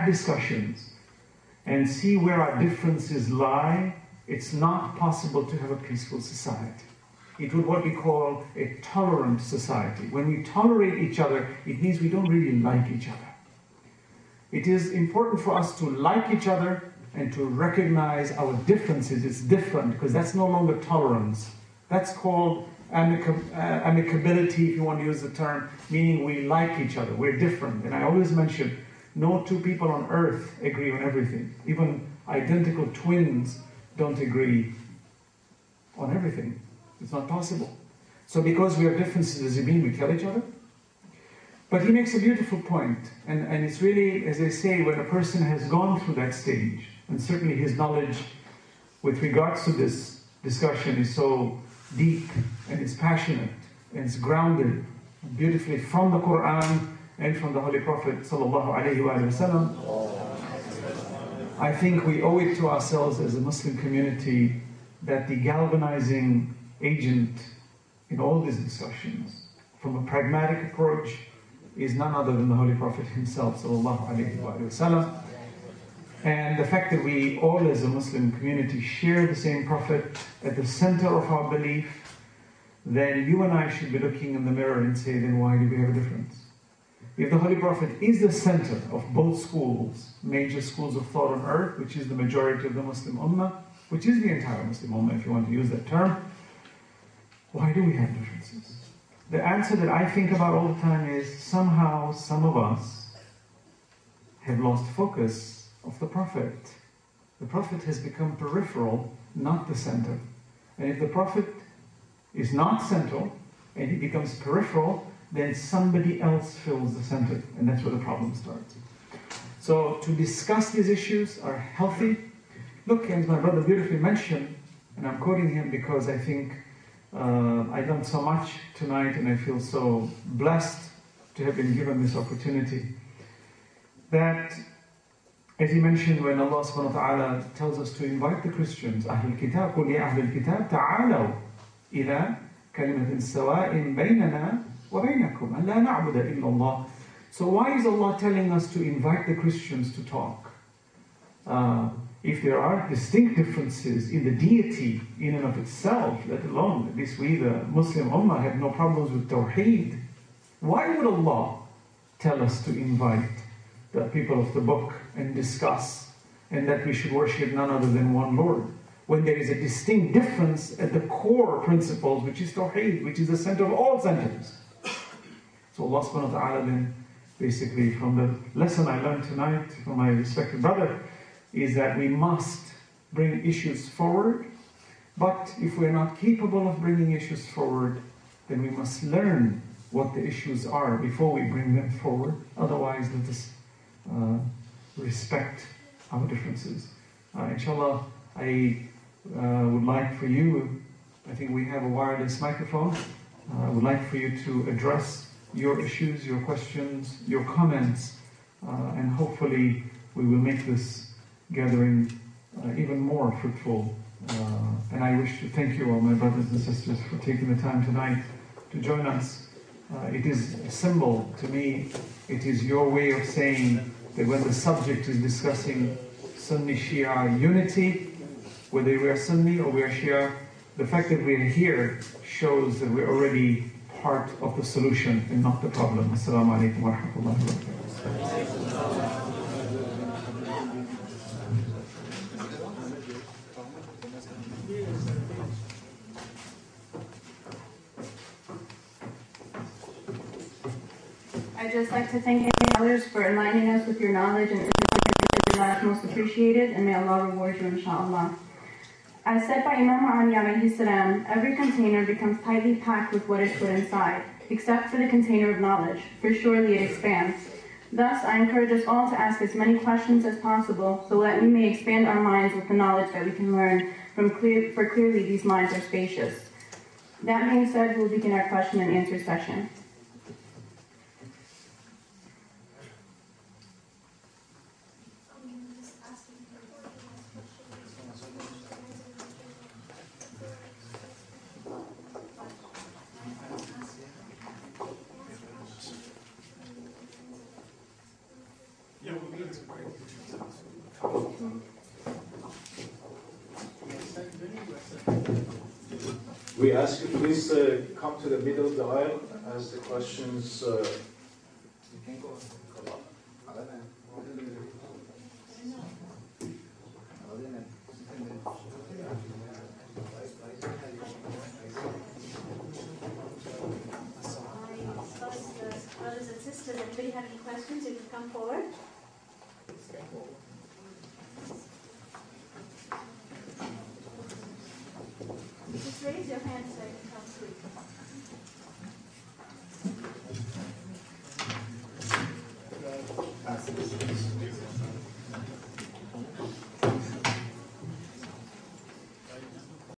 have discussions and see where our differences lie, it's not possible to have a peaceful society. It would what we call a tolerant society. When we tolerate each other, it means we don't really like each other. It is important for us to like each other and to recognize our differences. It's different, because that's no longer tolerance. That's called amicability, if you want to use the term, meaning we like each other, we're different. And I always mention, no two people on earth agree on everything. Even identical twins don't agree on everything. It's not possible. So because we have differences, does it mean we kill each other? But he makes a beautiful point, and it's really, as I say, when a person has gone through that stage, and certainly his knowledge with regards to this discussion is so deep, and it's passionate, and it's grounded beautifully from the Quran and from the Holy Prophet ﷺ. I think we owe it to ourselves as a Muslim community that the galvanizing agent in all these discussions, from a pragmatic approach, is none other than the Holy Prophet himself ﷺ. And the fact that we all as a Muslim community share the same Prophet at the center of our belief, then you and I should be looking in the mirror and say, then why do we have a difference? If the Holy Prophet is the center of both schools, major schools of thought on earth, which is the majority of the Muslim Ummah, which is the entire Muslim Ummah if you want to use that term, why do we have differences? The answer that I think about all the time is somehow some of us have lost focus of the Prophet. The Prophet has become peripheral, not the center. And if the Prophet is not central and he becomes peripheral, then somebody else fills the center, and that's where the problem starts. So to discuss these issues are healthy. Look, as my brother beautifully mentioned, and I'm quoting him because I think I've done so much tonight and I feel so blessed to have been given this opportunity, that, as he mentioned, when Allah subhanahu wa ta'ala tells us to invite the Christians, أهل الكتاب قل يا أهل الكتاب تعالوا إلى كلمة سواء بيننا وبينكم أن لا نعبد إلا الله. So why is Allah telling us to invite the Christians to talk? If there are distinct differences in the deity in and of itself, let alone, at least we, the Muslim Ummah, have no problems with Tawheed, why would Allah tell us to invite the people of the book and discuss, and that we should worship none other than one Lord, when there is a distinct difference at the core principles, which is Tawheed, which is the center of all centers? So Allah subhanahu wa ta'ala then, basically from the lesson I learned tonight from my respected brother, is that we must bring issues forward, but if we're not capable of bringing issues forward, then we must learn what the issues are before we bring them forward. Otherwise, let us respect our differences. Inshallah, I would like for you, I think we have a wireless microphone, I would like for you to address your issues, your questions, your comments, and hopefully we will make this gathering even more fruitful. And I wish to thank you all, my brothers and sisters, for taking the time tonight to join us. It is a symbol to me. It is your way of saying that when the subject is discussing Sunni Shia unity, whether we are Sunni or we are Shia, the fact that we are here shows that we're already part of the solution and not the problem. Assalamu alaikum wa rahmatullahi wa barakatuh. I'd just like to thank others for enlightening us with your knowledge and is most appreciated, and may Allah reward you, inshallah. As said by Imam Ali alayhi salam, every container becomes tightly packed with what is put inside, except for the container of knowledge, for surely it expands. Thus, I encourage us all to ask as many questions as possible, so that we may expand our minds with the knowledge that we can learn, for clearly these minds are spacious. That being said, we'll begin our question and answer session. We ask you please come to the middle of the aisle as the questions. Brothers and sisters, anybody have any questions? You can come forward. Just raise your hand so I can come through.